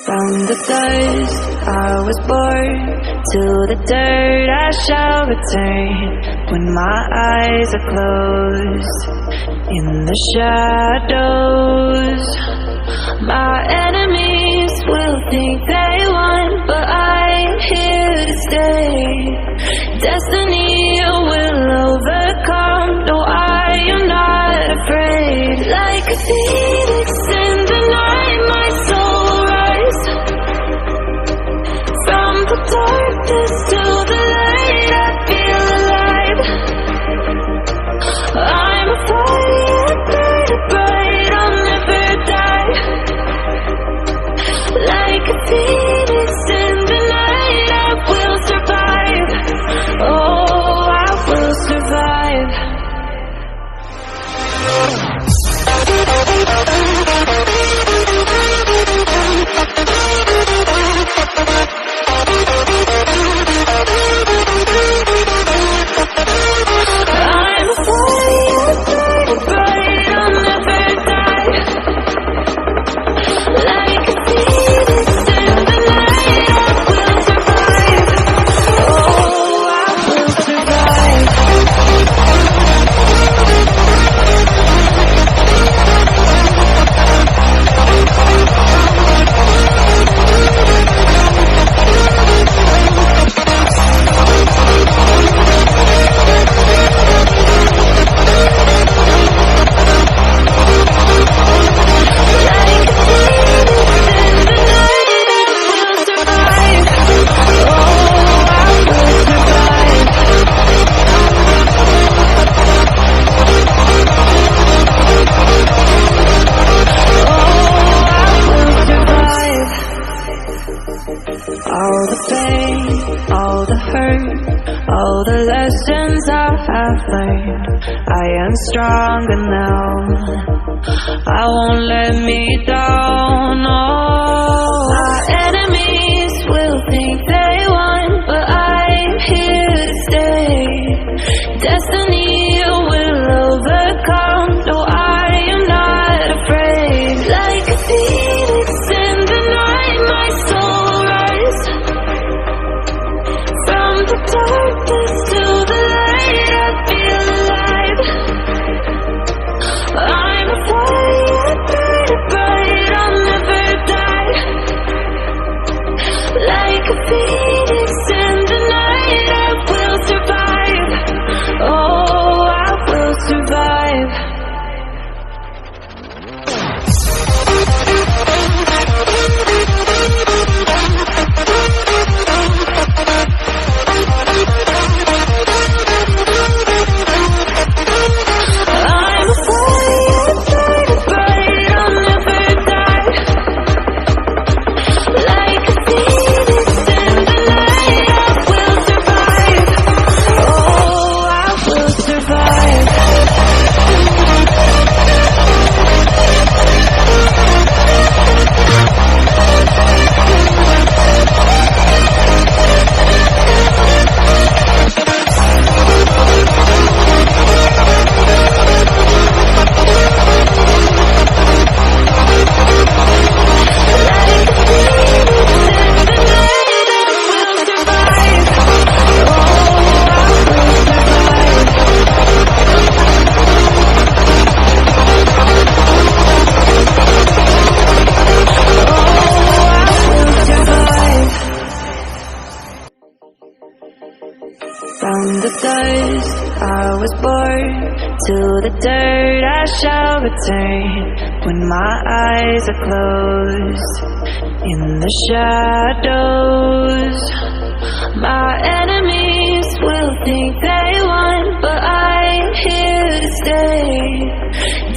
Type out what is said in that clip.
From the dust I was born, to the dirt I shall return. When my eyes are closed, in the shadows, my enemies will think they won, but I'm here to stay. Destiny will overcome, no, I am not afraid. Like a phoenix in the night, my soul rise. From the darkness to the light, I feel alive. I'm a fire, burning bright, I'll never die. Like a phoenix in the night, I will survive. Oh, I will survive. I'm a fire, burning bright, I'll never die. Like a phoenix in the night, I will survive. Oh, I will survive. All the pain, all the hurt, all the lessons I have learned, I am stronger now. I won't let me down. Oh, my enemies will think they won, but I'm here to stay. Destiny will overcome, no, I am not afraid. Like a phoenix in the night, my soul rise. From the darkness to the light, I feel alive. I'm a fire, burning bright, I'll never die. Like a phoenix in the night, I will survive. Oh, I will survive. I'm a fire, burning bright, I'll never die. Like a phoenix in the night, I will survive. Oh, I will survive. From the dust I was born, to the dirt I shall return. When my eyes are closed, in the shadows, my